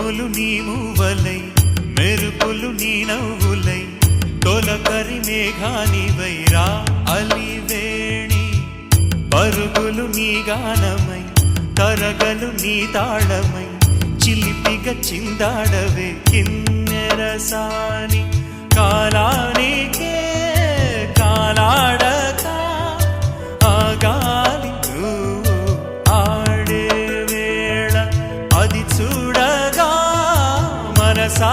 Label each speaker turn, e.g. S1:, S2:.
S1: ఉరుములు నీ మూవలై మెరుపులు నీ నవ్వులై తొలకరి మేఘానివై రా అలివేణి పరుగులు నీ గానమై తరగలు నీ తాళమై చిలిపిగా చిందాడవే కిన్నెరసాని కాలానికే కాలాడక ఆగాలి నువ్వు ఆడే వేళ అది చూడగా మనసా